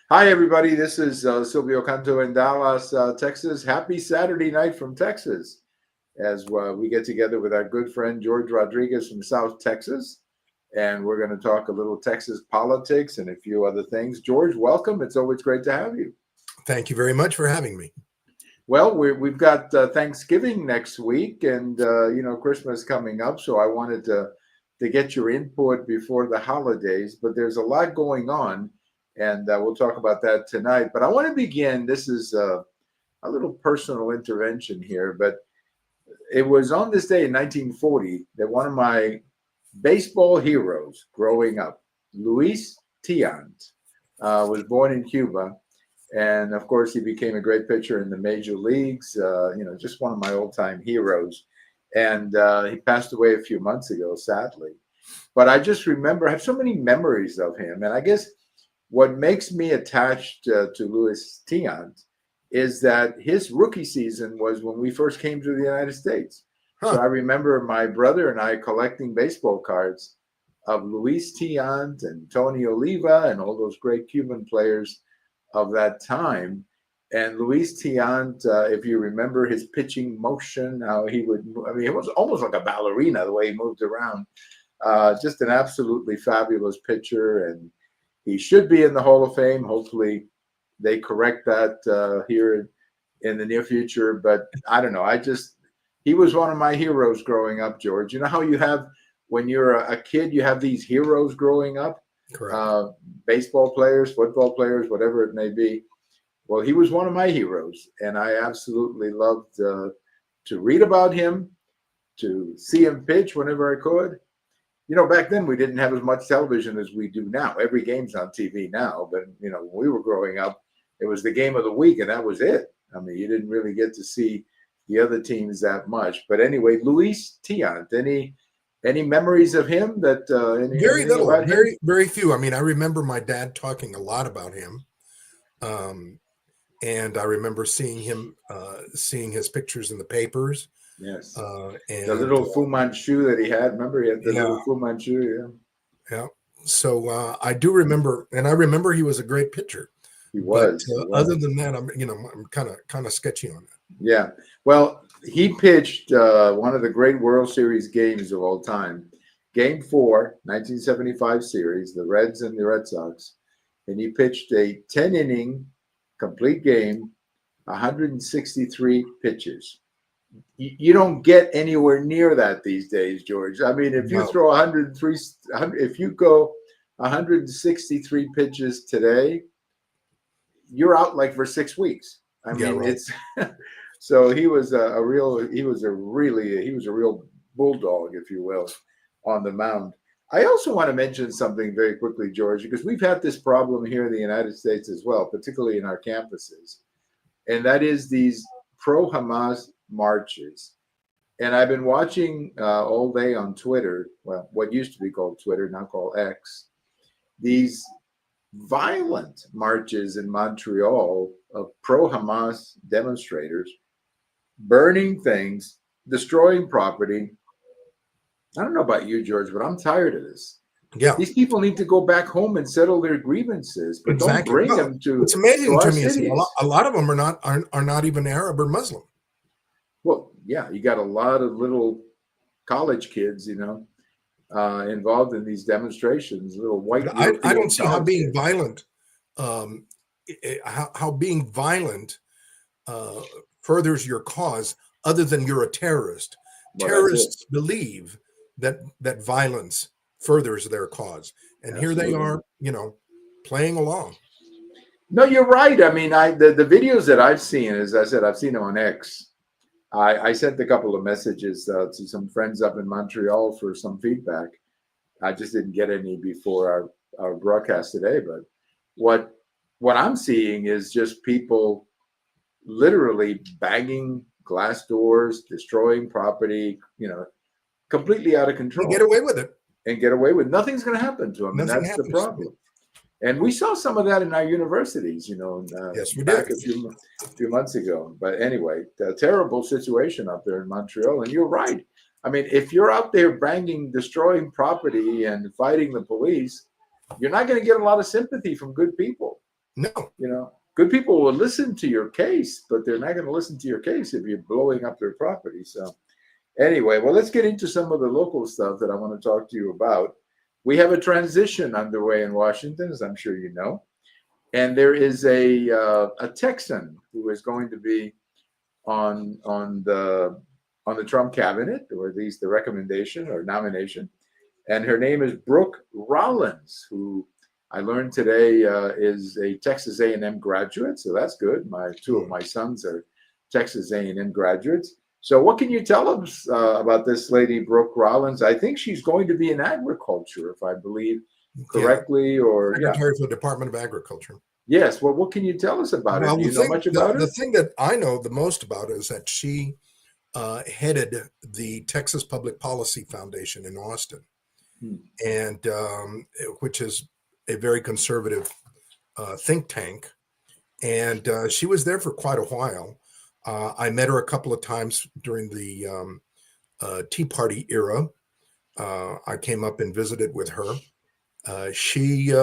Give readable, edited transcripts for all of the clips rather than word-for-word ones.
Hi, everybody. This is Silvio Canto in Dallas, Texas. Happy Saturday night from Texas as we get together with our good friend George Rodriguez from South Texas. And we're going to talk a little Texas politics and a few other things. George, welcome. It's always great to have you. Thank you very much for having me. Well, we've got Thanksgiving next week and, Christmas coming up. So I wanted to get your input before the holidays, but there's a lot going on. And we'll talk about that tonight. But I want to begin. This is a little personal intervention here, but it was on this day in 1940 that one of my baseball heroes growing up, Luis Tiant, was born in Cuba. And of course, he became a great pitcher in the major leagues, just one of my old time heroes. And he passed away a few months ago, sadly. But I just remember, I have so many memories of him. And I guess what makes me attached to Luis Tiant is that his rookie season was when we first came to the United States. Huh. So I remember my brother and I collecting baseball cards of Luis Tiant and Tony Oliva and all those great Cuban players of that time. And Luis Tiant, if you remember his pitching motion, how he would, it was almost like a ballerina, the way he moved around. Just an absolutely fabulous pitcher. And he should be in the Hall of Fame. Hopefully they correct that here in the near future. But I don't know. He was one of my heroes growing up, George. You know how you have, when you're a kid, you have these heroes growing up? Correct. Baseball players, football players, whatever it may be. Well, he was one of my heroes. And I absolutely loved to read about him, to see him pitch whenever I could. Back then we didn't have as much television as we do now. Every game's on TV now, but when we were growing up, it was the game of the week, and that was it. I mean, you didn't really get to see the other teams that much. But anyway, Luis Tiant, any memories of him that very little, very few. I mean, I remember my dad talking a lot about him, and I remember seeing his pictures in the papers. Yes. And the little Fu Manchu that he had. Remember, he had the little Fu Manchu. Yeah. So I do remember, and I remember he was a great pitcher. He was. But other than that, I'm kind of sketchy on that. Yeah. Well, he pitched one of the great World Series games of all time, Game 4, 1975 series, the Reds and the Red Sox, and he pitched a 10-inning complete game, 163 pitches. You don't get anywhere near that these days, George. I mean, if you throw 103, if you go 163 pitches today, you're out like for 6 weeks. I mean, it's so he was a real bulldog, if you will, on the mound. I also want to mention something very quickly, George, because we've had this problem here in the United States as well, particularly in our campuses, and that is these pro-Hamas marches. And I've been watching all day on Twitter, well, what used to be called Twitter, now called X, these violent marches in Montreal of pro-Hamas demonstrators, burning things, destroying property. I don't know about you, George, but I'm tired of this. Yeah. These people need to go back home and settle their grievances, but don't bring them to. It's amazing to me. Cities. A lot of them are not even Arab or Muslim. Well, yeah, you got a lot of little college kids, involved in these demonstrations. Little white. I don't see how being violent, how being violent furthers your cause, other than you're a terrorist. Well, terrorists believe that violence furthers their cause, and Absolutely. Here they are, playing along. No, you're right. I mean, the videos that I've seen, as I said, I've seen them on X. I sent a couple of messages to some friends up in Montreal for some feedback. I just didn't get any before our broadcast today. But what I'm seeing is just people literally banging glass doors, destroying property, completely out of control. They get away with it. And get away with it. Nothing's going to happen to them. And that's the problem. And we saw some of that in our universities, yes, we back did. a few months ago. But anyway, a terrible situation up there in Montreal. And you're right. I mean, if you're out there banging, destroying property and fighting the police, you're not going to get a lot of sympathy from good people. No. You know, good people will listen to your case, but they're not going to listen to your case if you're blowing up their property. So anyway, well, let's get into some of the local stuff that I want to talk to you about. We have a transition underway in Washington, as I'm sure you know, and there is a Texan who is going to be on the Trump cabinet, or at least the recommendation or nomination, and her name is Brooke Rollins, who I learned today is a Texas A&M graduate, so that's good. Two of my sons are Texas A&M graduates. So what can you tell us about this lady, Brooke Rollins? I think she's going to be in agriculture, if I believe correctly, or Secretary for the Department of Agriculture. Yes. Well, what can you tell us about her? Do you know much about her? The thing that I know the most about is that she headed the Texas Public Policy Foundation in Austin, and which is a very conservative think tank. And she was there for quite a while. I met her a couple of times during the Tea Party era. I came up and visited with her. She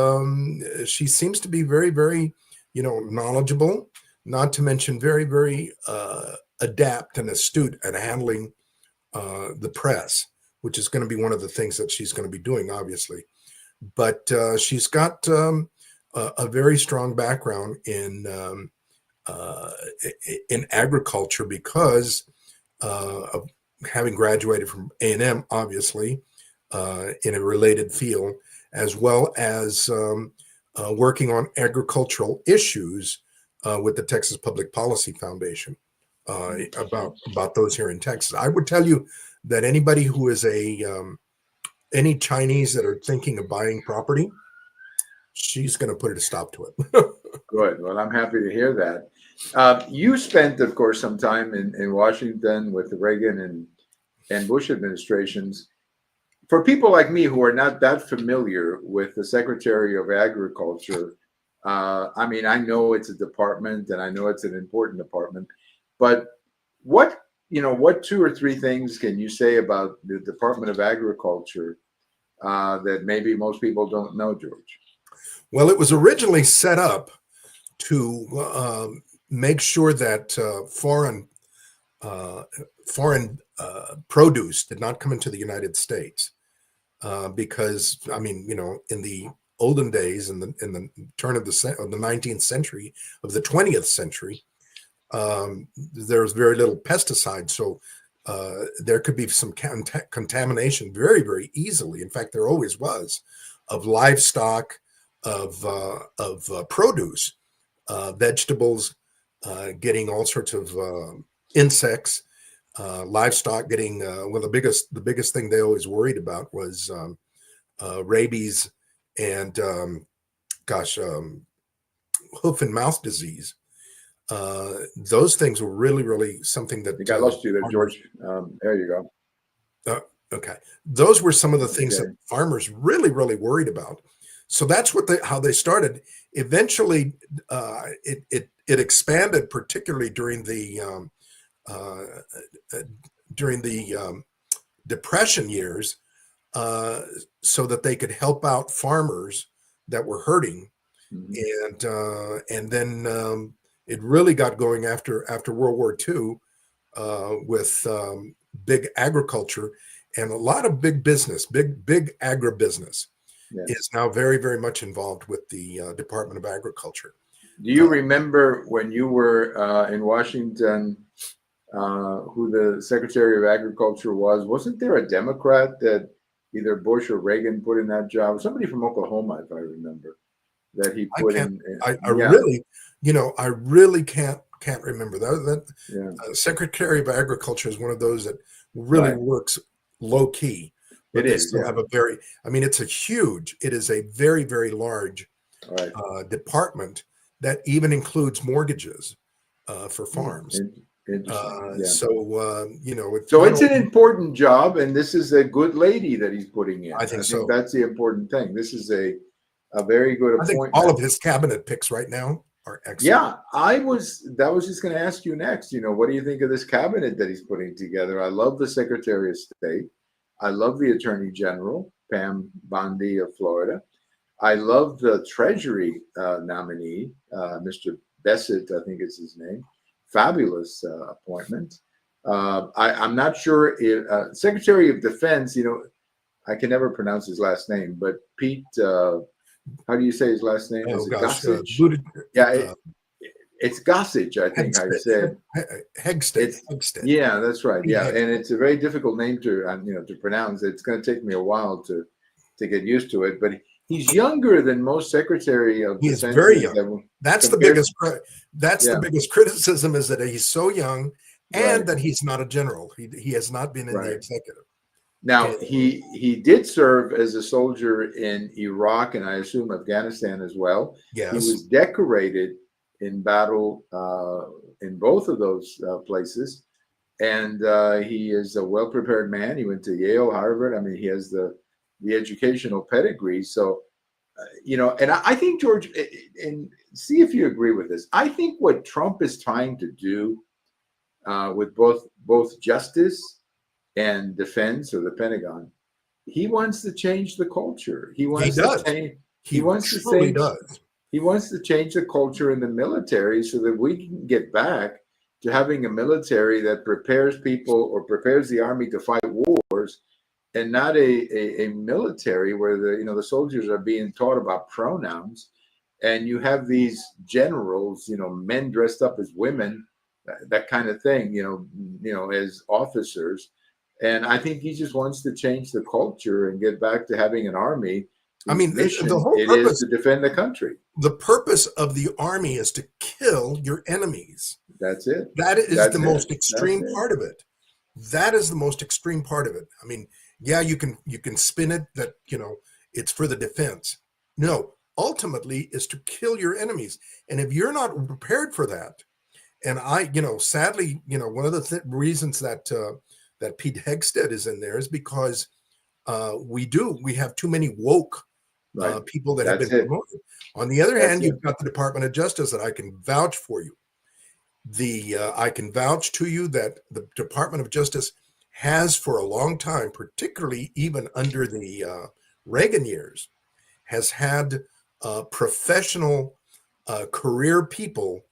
seems to be very, very, knowledgeable. Not to mention very, very adept and astute at handling the press, which is going to be one of the things that she's going to be doing, obviously. But she's got a very strong background in agriculture because of having graduated from A&M, obviously, in a related field, as well as working on agricultural issues with the Texas Public Policy Foundation about those here in Texas. I would tell you that anybody who is any Chinese that are thinking of buying property, she's going to put a stop to it. Good. Well, I'm happy to hear that. You spent, of course, some time in Washington with the Reagan and Bush administrations. For people like me who are not that familiar with the Secretary of Agriculture, I mean, I know it's a department and I know it's an important department, but what 2 or 3 things can you say about the Department of Agriculture that maybe most people don't know, George? Well, it was originally set up to make sure that foreign produce did not come into the United States, because I mean, in the olden days, in the turn of the 19th century, of the 20th century, there was very little pesticide, so there could be some contamination very, very easily. In fact, there always was, of livestock, of produce, vegetables, getting all sorts of insects, livestock getting the biggest thing they always worried about was rabies and hoof and mouth disease. Those things were really, really something that I lost you there, George. There you go. Okay, those were some of the things that farmers really, really worried about. So that's how they started. Eventually, it expanded, particularly during the Depression years, so that they could help out farmers that were hurting, and then it really got going after World War II with big agriculture, and a lot of big business, big agribusiness. Yes. Is now very, very much involved with the Department of Agriculture. Do you remember when you were in Washington, who the Secretary of Agriculture was? Wasn't there a Democrat that either Bush or Reagan put in that job? Somebody from Oklahoma, if I remember, that he put in. I really can't remember that. Secretary of Agriculture is one of those that really works low key. But it is. Have a very. I mean, it is a very, very large department that even includes mortgages for farms. So it's an important job, and this is a good lady that he's putting in. I think so. That's the important thing. This is a very good appointment. I think all of his cabinet picks right now are excellent. Yeah, I was just going to ask you next. What do you think of this cabinet that he's putting together? I love the Secretary of State. I love the Attorney General, Pam Bondi of Florida. I love the Treasury nominee, Mr. Bessett, I think is his name. Fabulous appointment. I'm not sure if Secretary of Defense, I can never pronounce his last name, but Pete, how do you say his last name? Oh Is it gosh, Gossage? Buttig- Yeah, uh, it's Gossage, I think I said. Hegsted. Yeah, that's right. Pete Yeah, Hegsted. and it's a very difficult name to pronounce. It's going to take me a while to get used to it. But he's younger than most Secretary of He is very Defenses young. that That's the compared. the biggest criticism, is that he's so young and Right, that he's not a general. He has not been in the right. executive. Now And he did serve as a soldier in Iraq and I assume Afghanistan as well. He yes, was decorated in battle in both of those places, and he is a well prepared man. He went to Yale, Harvard. I mean, he has the educational pedigree. So and I think George, and see if you agree with this. I think what Trump is trying to do with both justice and defense or the Pentagon, he wants to change the culture. He he wants to does. change. He He wants to truly change. does. He wants to change the culture in the military so that we can get back to having a military that prepares people or prepares the army to fight wars, and not a military where the soldiers are being taught about pronouns, and you have these generals, men dressed up as women, that kind of thing, as officers. And I think he just wants to change the culture and get back to having an army I whose mean, the mission whole it is purpose to defend the country. the purpose of the army is to kill your enemies. That's it. That is the That's it. most That's extreme it. part of it. That is the most extreme part of it. I mean, yeah, you can spin it that, it's for the defense. No, ultimately is to kill your enemies. And if you're not prepared for that, and sadly, one of the reasons that that Pete Hegsted is in there is because we have too many woke Right. people that have That's been it. promoted. On the other That's hand, it. you've got the Department of Justice that I can vouch for you. I can vouch to you that the Department of Justice has for a long time, particularly even under the Reagan years, has had professional career people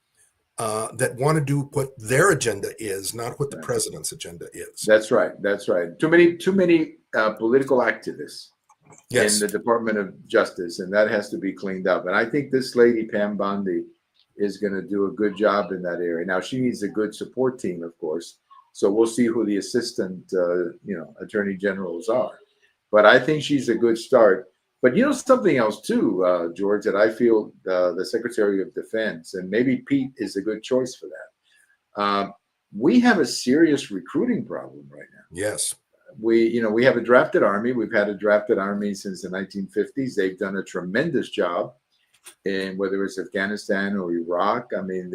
that want to do what their agenda is, not what the Right. president's agenda is. That's right. That's right. Too many political activists in Yes. the Department of Justice, and that has to be cleaned up. And I think this lady Pam Bondi is going to do a good job in that area. Now she needs a good support team, of course. So we'll see who the assistant, attorney generals are. But I think she's a good start. But something else too, George, that I feel the Secretary of Defense, and maybe Pete is a good choice for that. We have a serious recruiting problem right now. Yes. We have a drafted army. We've had a drafted army since the 1950s. They've done a tremendous job in whether it's Afghanistan or Iraq. I mean,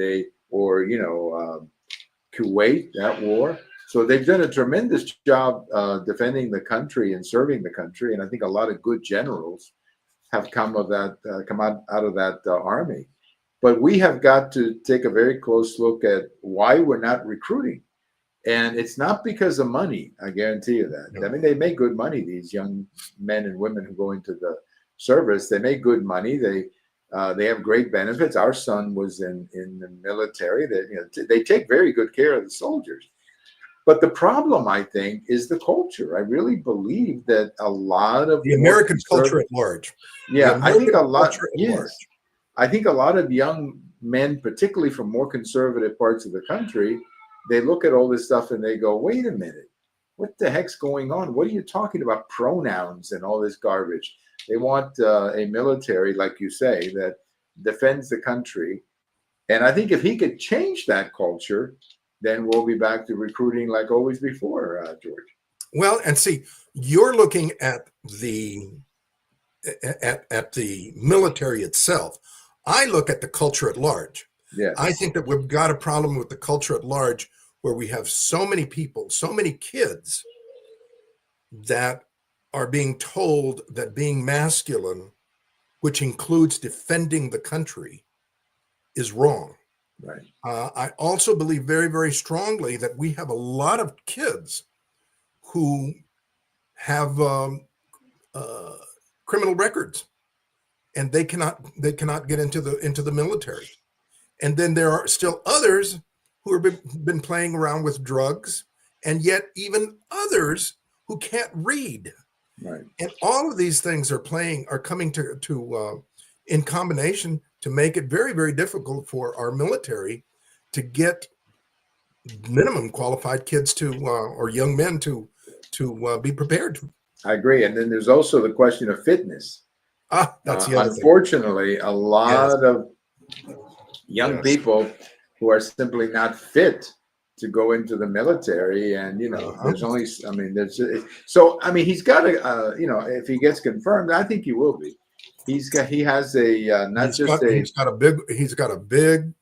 Kuwait, that war. So they've done a tremendous job defending the country and serving the country. And I think a lot of good generals have come out of that army. But we have got to take a very close look at why we're not recruiting. And it's not because of money, I guarantee you that. No. I mean, they make good money, these young men and women who go into the service. They make good money. They have great benefits. Our son was in the military. They take very good care of the soldiers. But the problem, I think, is the culture. I really believe that a lot of The American culture at large. Yeah, I think a lot. Yes. Yes, I think a lot of young men, particularly from more conservative parts of the country, they look at all this stuff and they go, wait a minute, what the heck's going on? What are you talking about? Pronouns and all this garbage. They want a military, like you say, that defends the country. And I think if he could change that culture, then we'll be back to recruiting like always before, George. Well, and see, you're looking at the military itself. I look at the culture at large. Yeah. I think that we've got a problem with the culture at large where we have so many people, so many kids that are being told that being masculine, which includes defending the country, is wrong. Right. I also believe very, very strongly that we have a lot of kids who have criminal records. and they cannot get into the military. And then there are still others who have been playing around with drugs, and yet even others who can't read. Right. And all of these things are coming to in combination to make it very, very difficult for our military to get minimum qualified kids or young men to be prepared. I agree. And then there's also the question of fitness. That's the other thing. Unfortunately, a lot of young people who are simply not fit to go into the military, and there's only, he's got to, if he gets confirmed, I think he will be. He has a he's got a big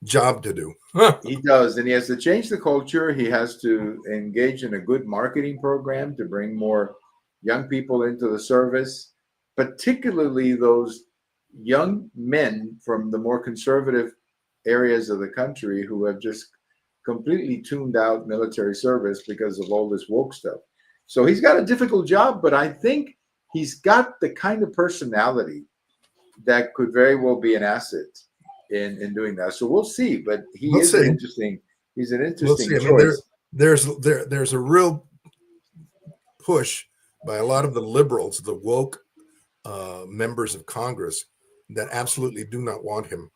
job to do. He does, and he has to change the culture. He has to engage in a good marketing program to bring more young people into the service, particularly those young men from the more conservative areas of the country who have just completely tuned out military service because of all this woke stuff. So he's got a difficult job, but I think he's got the kind of personality that could very well be an asset in doing that. So we'll see. But he's an interesting choice. There's a real push by a lot of the liberals, the woke members of Congress, that absolutely do not want him.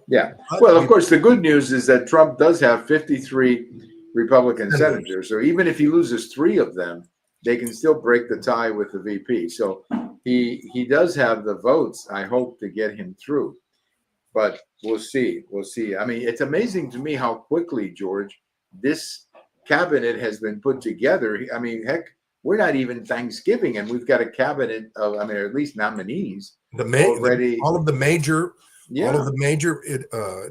Yeah. Well, of course, the good news is that Trump does have 53 Republican senators. So even if he loses 3 of them, they can still break the tie with the VP. So he does have the votes, I hope, to get him through. But we'll see. We'll see. I mean, it's amazing to me how quickly, George, this cabinet has been put together. I mean, heck, we're not even Thanksgiving, and we've got a cabinet of, or at least nominees already. All of the major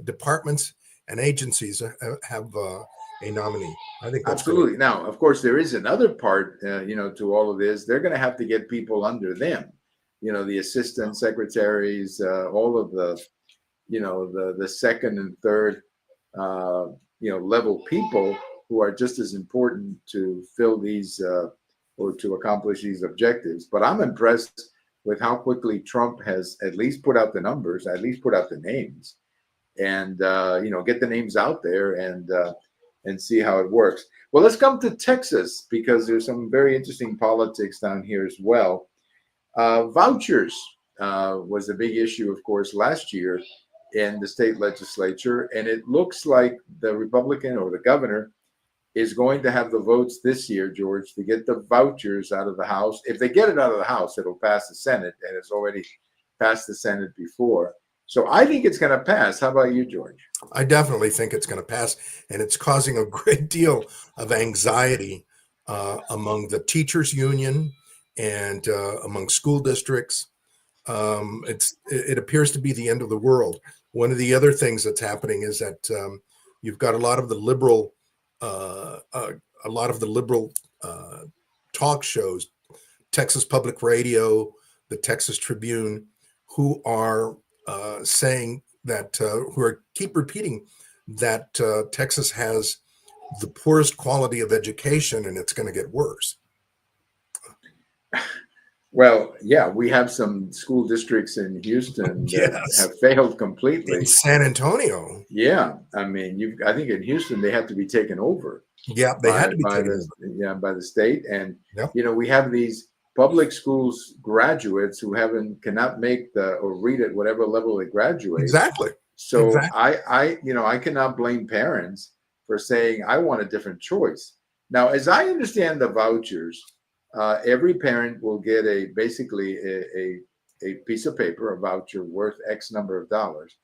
departments and agencies have a nominee. I think that's absolutely. Great. Now, of course, there is another part, to all of this. They're going to have to get people under them. The assistant secretaries, all of the the second and third, level people who are just as important to fill these or to accomplish these objectives. But I'm impressed with how quickly Trump has at least put out the numbers, at least put out the names, and get the names out there and see how it works. Well, let's come to Texas, because there's some very interesting politics down here as well. Vouchers was a big issue, of course, last year in the state legislature, and it looks like the Republican or the governor is going to have the votes this year, George, to get the vouchers out of the House. If they get it out of the House, it'll pass the Senate, and it's already passed the Senate before. So I think it's going to pass. How about you, George? I definitely think it's going to pass, and it's causing a great deal of anxiety among the teachers union and among school districts. It appears to be the end of the world. One of the other things that's happening is that you've got a lot of the liberal talk shows, Texas Public Radio, the Texas Tribune, who are saying that, keep repeating that Texas has the poorest quality of education, and it's going to get worse. Well, yeah, we have some school districts in Houston that have failed completely. In San Antonio. Yeah. I mean, I think in Houston, they have to be taken over. Yeah, they had to be taken over. Yeah, by the state. And, we have these public schools graduates who cannot make or read at whatever level they graduate. Exactly. So I cannot blame parents for saying, I want a different choice. Now, as I understand the vouchers, every parent will get basically a piece of paper, a voucher worth X number of dollars,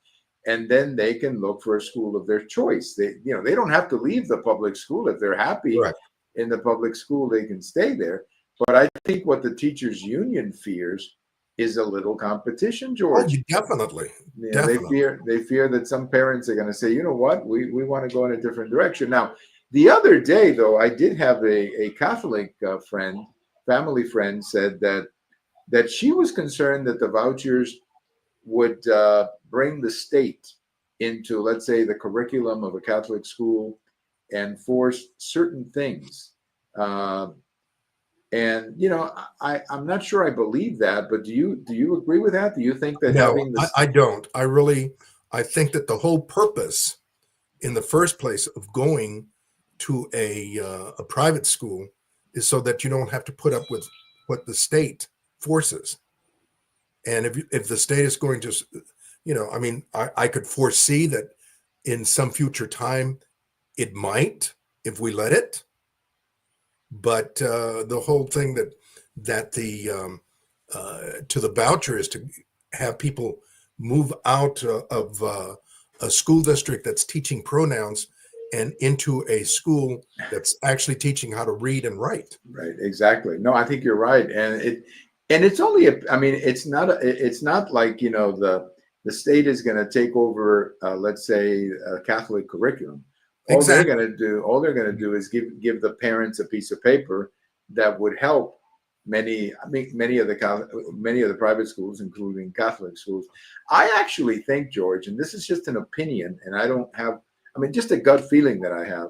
and then they can look for a school of their choice. They don't have to leave the public school. If they're happy in the public school, they can stay there. But I think what the teachers union fears is a little competition, George. Oh, definitely. They fear that some parents are going to say, you know what, we want to go in a different direction. Now, the other day, though, I did have a Catholic family friend said that she was concerned that the vouchers would bring the state into, let's say, the curriculum of a Catholic school and force certain things. And I'm not sure I believe that, but do you agree with that? Do you think that No, having I this? don't. I think that the whole purpose in the first place of going to a private school is so that you don't have to put up with what the state forces. And if the state is going to, I mean, I could foresee that in some future time it might, if we let it. But the whole thing that the to the voucher is to have people move out of a school district that's teaching pronouns and into a school that's actually teaching how to read and write. Right, exactly. No, I think you're right, and it's only I mean, it's not like the state is going to take over, let's say, a Catholic curriculum. Exactly. All they're going to do is give the parents a piece of paper that would help many of the private schools, including Catholic schools. I actually think, George, and this is just an opinion, and I don't have, I mean, just a gut feeling that I have,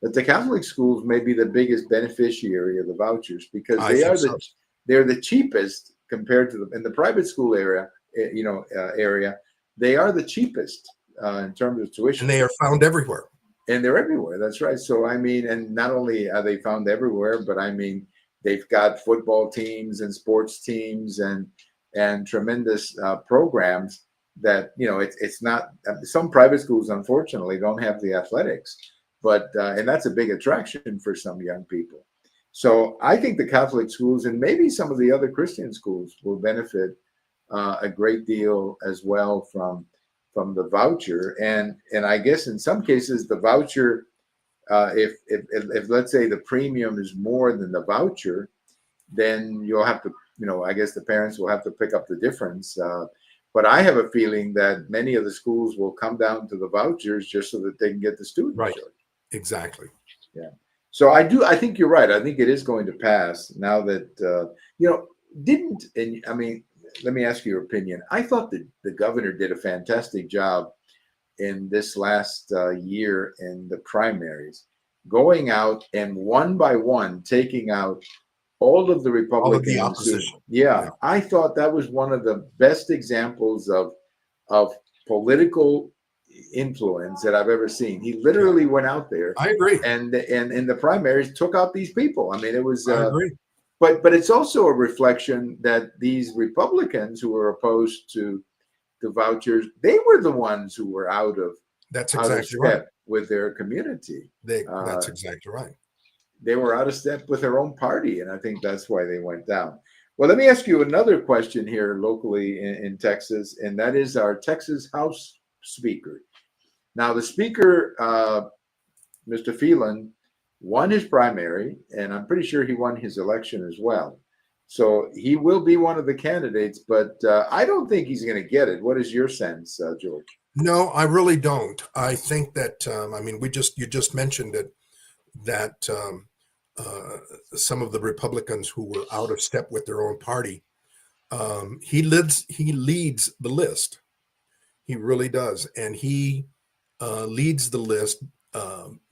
that the Catholic schools may be the biggest beneficiary of the vouchers because I think so. they're the cheapest compared to in the private school area. They are the cheapest in terms of And tuition, they are found everywhere. and they're everywhere. That's right. So I mean, and not only are they found everywhere, but I mean, they've got football teams and sports teams and tremendous programs that it's not. Some private schools, unfortunately, don't have the athletics, but and that's a big attraction for some young people. So I think the Catholic schools and maybe some of the other Christian schools will benefit a great deal as well from the voucher, and I guess in some cases the voucher, if let's say the premium is more than the voucher, then you'll have to, I guess the parents will have to pick up the difference. But I have a feeling that many of the schools will come down to the vouchers just so that they can get the students. Right. Exactly. Yeah. So I think you're right. I think it is going to pass now that, didn't, and I mean, let me ask you your opinion. I thought that the governor did a fantastic job in this last year in the primaries, going out and one by one taking out all of the All of the Republicans. opposition. Yeah, I thought that was one of the best examples of political influence that I've ever seen. He literally went out there I agree. and in the primaries took out these people. I mean, it was. I agree. But it's also a reflection that these Republicans who were opposed to the vouchers, they were the ones who were That's out of exactly right. step with their community. That's exactly right. They were out of step with their own party, and I think that's why they went down. Well, let me ask you another question here locally in Texas, and that is our Texas House Speaker. Now, the Speaker, Mr. Phelan, won his primary, and I'm pretty sure he won his election as well. So he will be one of the candidates, but I don't think he's going to get it. What is your sense, George? No, I really don't. I think that I mean, you just mentioned it, that some of the Republicans who were out of step with their own party, he leads the list. He really does, and he leads the list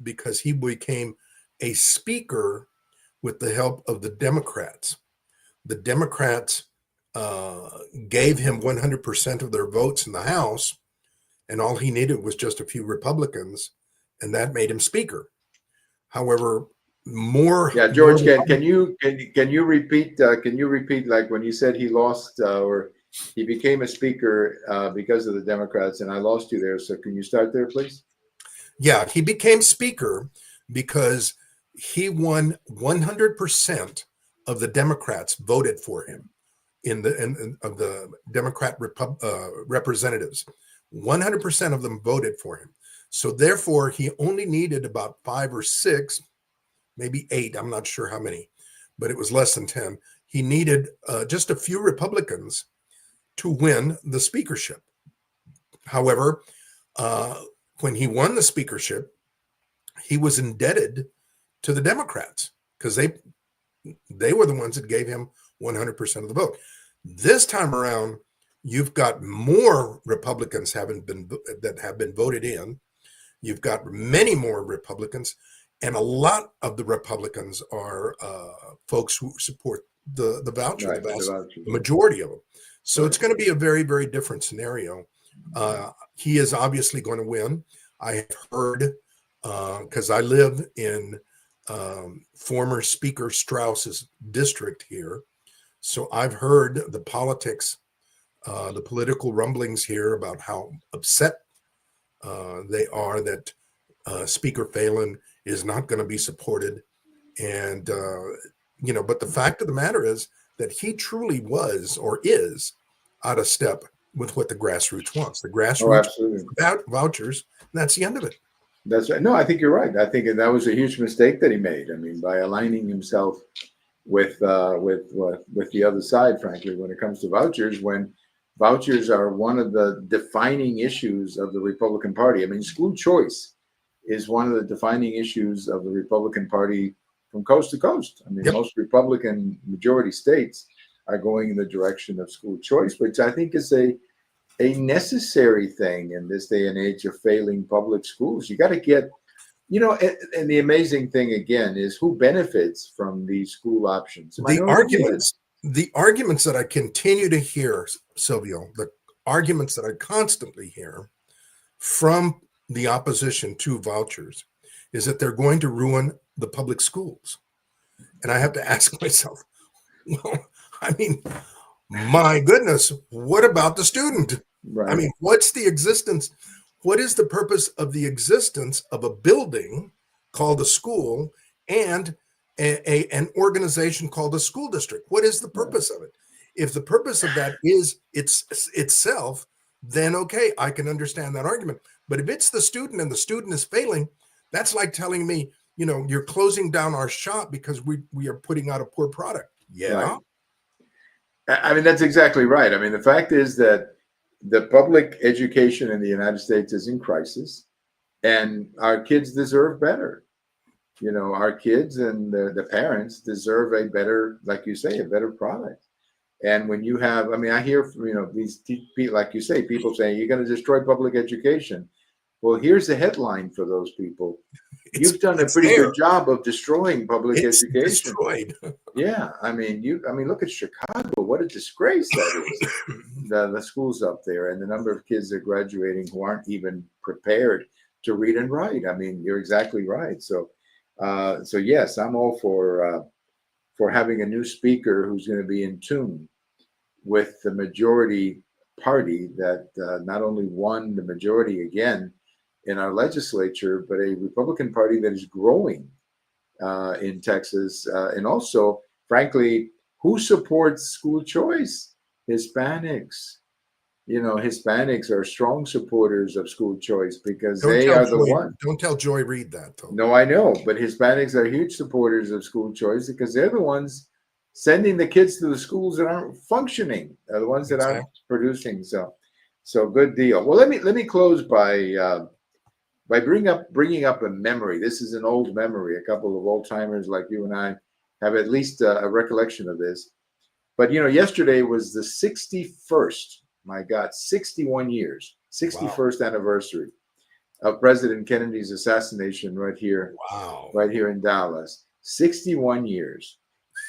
because he became a speaker with the help of the Democrats. The Democrats gave him 100% of their votes in the House, and all he needed was just a few Republicans, and that made him speaker. However, George, can you repeat like when you said he lost or he became a speaker because of the Democrats, and I lost you there. So can you start there, please? Yeah, he became speaker because he won 100% of the Democrats voted for him of the Democrat representatives. 100% of them voted for him. So therefore, he only needed about 5 or 6, maybe 8. I'm not sure how many, but it was less than 10. He needed just a few Republicans to win the speakership. However, when he won the speakership, he was indebted to the Democrats because they were the ones that gave him 100% of the vote. This time around, you've got more Republicans that have been voted in. You've got many more Republicans, And a lot of the Republicans are folks who support the voucher, Right. the majority of them. So it's going to be a very, very different scenario. He is obviously going to win. I have heard, because I live in former Speaker Strauss's district here. So I've heard the politics, the political rumblings here about how upset they are that Speaker Phelan is not going to be supported. And, but the fact of the matter is that he truly was or is out of step with what the grassroots wants. The grassroots wants vouchers, and that's the end of it. That's right. No, I think you're right. I think that was a huge mistake that he made. I mean, by aligning himself with the other side, frankly, when it comes to vouchers, when vouchers are one of the defining issues of the Republican Party. I mean, school choice is one of the defining issues of the Republican Party from coast to coast. I mean, most Republican majority states are going in the direction of school choice, which I think is a necessary thing in this day and age of failing public schools. You got to get, and the amazing thing again is who benefits from these school options. The arguments that I continue to hear, Silvio, the arguments that I constantly hear from the opposition to vouchers is that they're going to ruin the public schools. And I have to ask myself, well, I mean, my goodness, what about the student? Right. I mean, what's the existence? What is the purpose of the existence of a building called a school and an organization called a school district? What is the purpose of it? If the purpose of that is itself, then okay, I can understand that argument. But if it's the student and the student is failing, that's like telling me, you're closing down our shop because we are putting out a poor product. Yeah. Right. I mean, that's exactly right. I mean, the fact is that the public education in the United States is in crisis, and our kids deserve better. Our kids and the parents deserve a better, like you say, a better product. And when you have, I mean, I hear from, these people, like you say, people saying you're going to destroy public education. Well, here's the headline for those people. You've done a pretty good job of destroying public education. Destroyed. Yeah, I mean, look at Chicago. What a disgrace that is. The schools up there and the number of kids that are graduating who aren't even prepared to read and write. I mean, you're exactly right. So yes, I'm all for having a new speaker who's going to be in tune with the majority party that not only won the majority again in our legislature, but a Republican Party that is growing in Texas. And also, frankly, who supports school choice? Hispanics. Hispanics are strong supporters of school choice because they are the ones. Don't tell Joy Reid that, though. No, I know. But Hispanics are huge supporters of school choice because they're the ones sending the kids to the schools that aren't functioning, are the ones that aren't producing. So good deal. Well, let me close by bringing up a memory. This is an old memory. A couple of old timers like you and I have at least a recollection of this. But yesterday was the 61st. My God, 61 years, 61st anniversary of President Kennedy's assassination right here in Dallas. 61 years.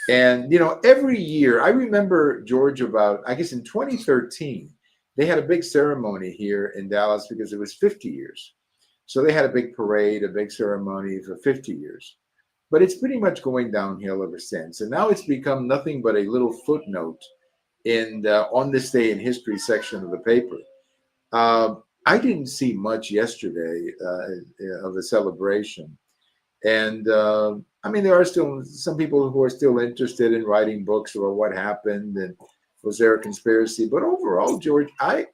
And every year, I remember, George, about I guess in 2013, they had a big ceremony here in Dallas because it was 50 years. So they had a big parade, a big ceremony for 50 years. But it's pretty much going downhill ever since. And now it's become nothing but a little footnote in on this day in history section of the paper. I didn't see much yesterday of the celebration. And I mean, there are still some people who are still interested in writing books about what happened and was there a conspiracy. But overall, George, I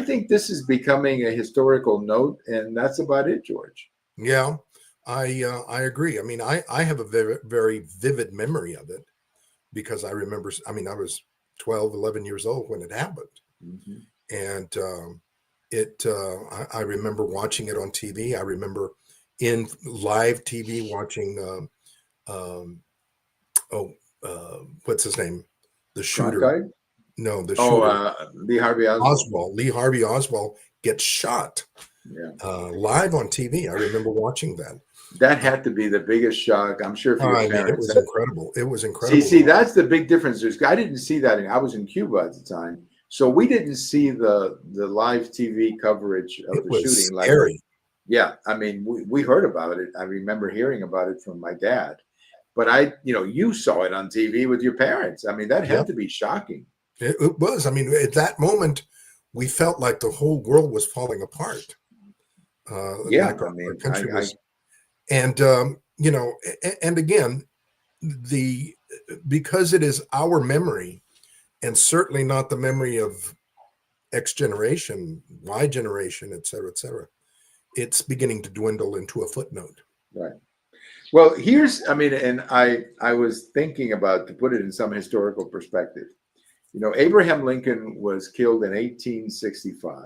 think this is becoming a historical note, and that's about it, George. Yeah, I agree. I mean, I have a very, very vivid memory of it because I remember, I mean, I was 12, 11 years old when it happened. Mm-hmm. And I remember watching it on TV. I remember in live TV watching, what's his name? The shooter. Cronkite? No, the shooter. Lee Harvey Oswald. Lee Harvey Oswald gets shot live on TV. I remember watching that. That had to be the biggest shock, I'm sure, for your I mean, it parents. was incredible. It was incredible. See, that's the big difference. I didn't see that. I was in Cuba at the time, so we didn't see the live TV coverage of It the was shooting. Like, scary. yeah, I mean, we heard about it. I remember hearing about it from my dad, but you saw it on TV with your parents. I mean, that had Yep, to be shocking. it was. I mean, at that moment, we felt like the whole world was falling apart. Yeah, Like I our mean, country I was, and and again, the because it is our memory, and certainly not the memory of X generation, Y generation, et cetera, et cetera. It's beginning to dwindle into a footnote. right. Well, I mean, and I was thinking about to put it in some historical perspective. Abraham Lincoln was killed in 1865.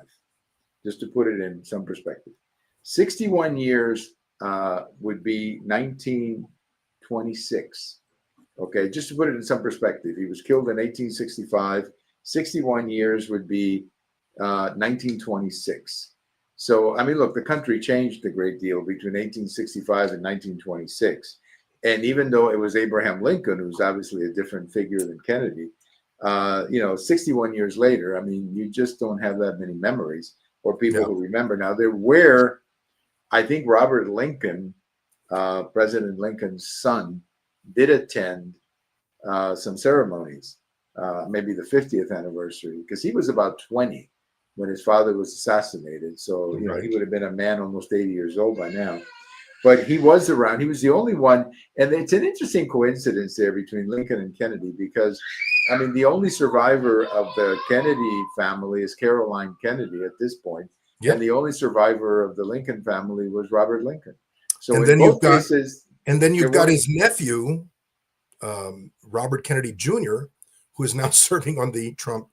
Just to put it in some perspective, 61 years would be 1926. Okay, just to put it in some perspective, he was killed in 1865. 61 years would be 1926. So, I mean, look, the country changed a great deal between 1865 and 1926. And even though it was Abraham Lincoln, who's obviously a different figure than Kennedy, 61 years later, I mean, you just don't have that many memories or people Yeah, who remember. Now, there were, I think Robert Lincoln, President Lincoln's son, did attend some ceremonies, maybe the 50th anniversary, because he was about 20 when his father was assassinated. So, right. he would have been a man almost 80 years old by now. But he was around. He was the only one. And it's an interesting coincidence there between Lincoln and Kennedy, because, I mean, the only survivor of the Kennedy family is Caroline Kennedy at this point, and Yep. the only survivor of the Lincoln family was Robert Lincoln. So And in then you've both got cases, and then there you've got were, his nephew, Robert Kennedy Jr., who is now serving on the Trump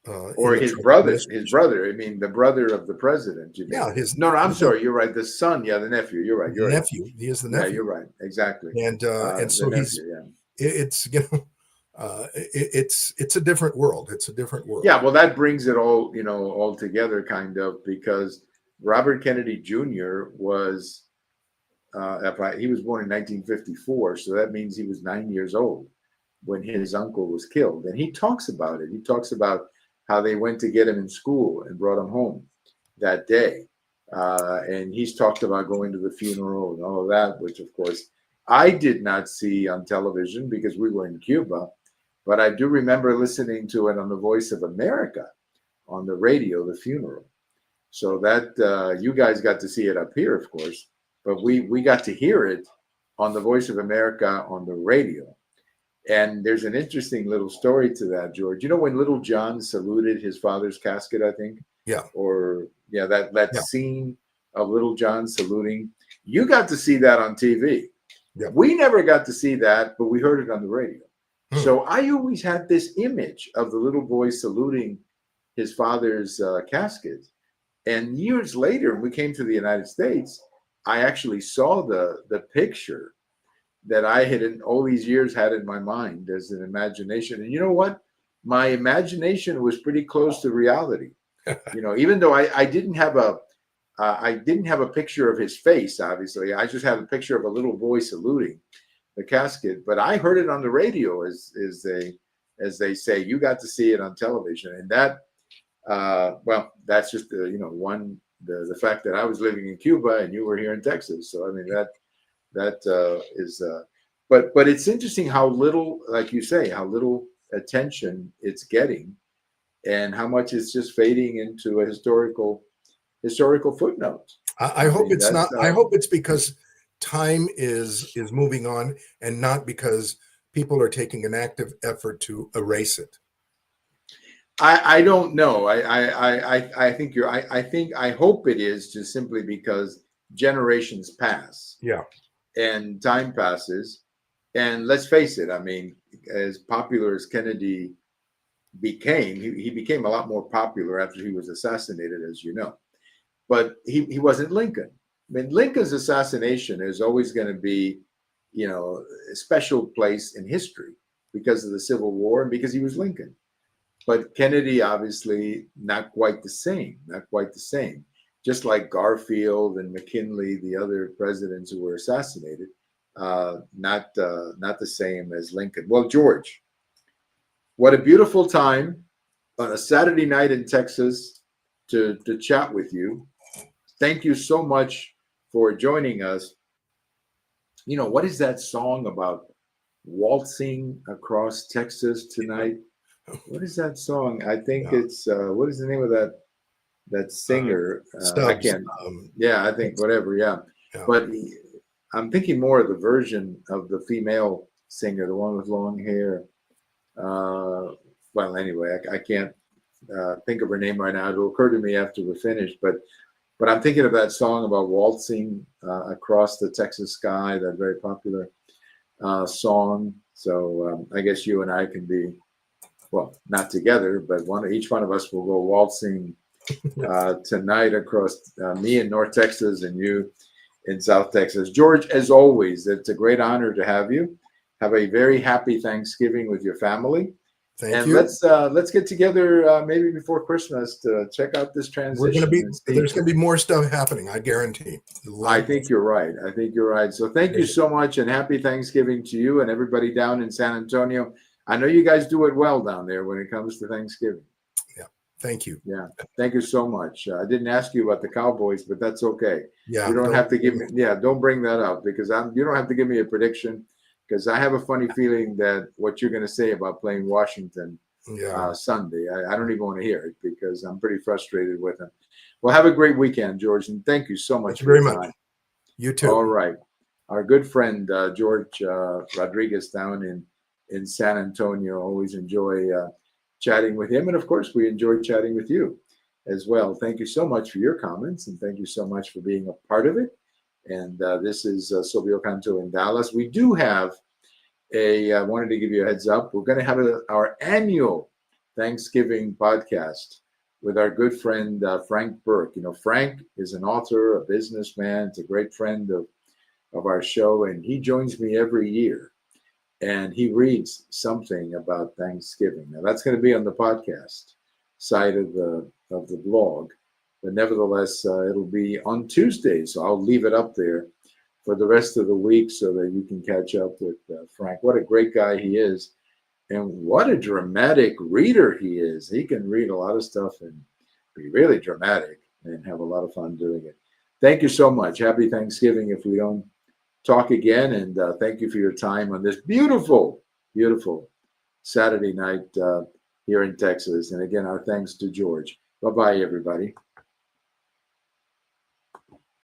in or the his Trump brother, administration. I mean, the brother of the president, you mean? Yeah, his No, I'm no, sorry. You're right. The son. Yeah, the nephew. You're right. You're right. nephew. He is the Yeah, nephew, you're right. Exactly. and The so nephew. Yeah. it's it's a different world. It's a different world. Yeah, well, that brings it all together, kind of, because Robert Kennedy Jr. was, he was born in 1954, so that means he was 9 years old when his uncle was killed. And he talks about it. He talks about how they went to get him in school and brought him home that day. And he's talked about going to the funeral and all of that, which, of course, I did not see on television because we were in Cuba. But I do remember listening to it on the Voice of America on the radio, the funeral. So that you guys got to see it up here, of course, but we got to hear it on the Voice of America on the radio. And there's an interesting little story to that, George. You know when Little John saluted his father's casket, I think, Yeah, or yeah, that yeah, scene of Little John saluting. You got to see that on TV. yeah. We never got to see that, but we heard it on the radio. Hmm. So I always had this image of the little boy saluting his father's casket. And years later, when we came to the United States, I actually saw the picture that I had in all these years had in my mind as an imagination. And you know what? My imagination was pretty close to reality. Even though I didn't have a picture of his face, obviously, I just had a picture of a little boy saluting the casket. But I heard it on the radio, as they say. You got to see it on television, and that well, that's just the fact that I was living in Cuba and you were here in Texas. So I mean that is, but it's interesting how little, like you say, how little attention it's getting, and how much it's just fading into a historical footnote. I I hope mean it's that's not. I hope it's because time is moving on, and not because people are taking an active effort to erase it. I don't know. I think I hope it is just simply because generations pass Yeah, and time passes. And let's face it, I mean, as popular as Kennedy became, he became a lot more popular after he was assassinated, as you know. But he wasn't Lincoln. I mean, Lincoln's assassination is always going to be, a special place in history because of the Civil War and because he was Lincoln. But Kennedy, obviously, not quite the same. Not quite the same. just like Garfield and McKinley, the other presidents who were assassinated, not the same as Lincoln. Well, George, what a beautiful time on a Saturday night in Texas to chat with you. Thank you so much for joining us. What is that song about waltzing across Texas tonight? What is that song? I think it's what is the name of that singer? I Stubbs. can't. Yeah, I think whatever. Yeah, but I'm thinking more of the version of the female singer, the one with long hair. Well, anyway, I can't think of her name right now. It'll occur to me after we're finished. But I'm thinking of that song about waltzing across the Texas sky, that very popular song. So I guess you and I can be, well, not together, but each one of us will go waltzing tonight across me in North Texas and you in South Texas. George, as always, it's a great honor to have you. Have a very happy Thanksgiving with your family. Thank you. Let's get together maybe before Christmas to check out this transition. There's going to be more stuff happening, I guarantee. I think you're right. So thank you so much, and happy Thanksgiving to you and everybody down in San Antonio. I know you guys do it well down there when it comes to Thanksgiving. Yeah. Thank you. Yeah. Thank you so much. I didn't ask you about the Cowboys, but that's okay. Yeah. You don't have to give me. Yeah. Don't bring that up because you don't have to give me a prediction. Because I have a funny feeling that what you're going to say about playing Washington Sunday, I don't even want to hear it because I'm pretty frustrated with them. Well, have a great weekend, George, and thank you so much for your time. You too. All right. Our good friend, George Rodriguez down in San Antonio. Always enjoy chatting with him. And, of course, we enjoy chatting with you as well. Thank you so much for your comments, and thank you so much for being a part of it. And this is Silvio Canto in Dallas. We do have I wanted to give you a heads up. We're going to have our annual Thanksgiving podcast with our good friend, Frank Burke. Frank is an author, a businessman. He's a great friend of our show. And he joins me every year. And he reads something about Thanksgiving. Now, that's going to be on the podcast side of the blog. But nevertheless, it'll be on Tuesday, so I'll leave it up there for the rest of the week so that you can catch up with Frank. What a great guy he is, and what a dramatic reader he is. He can read a lot of stuff and be really dramatic and have a lot of fun doing it. Thank you so much. Happy Thanksgiving if we don't talk again, and thank you for your time on this beautiful, beautiful Saturday night here in Texas. And again, our thanks to George. Bye-bye, everybody.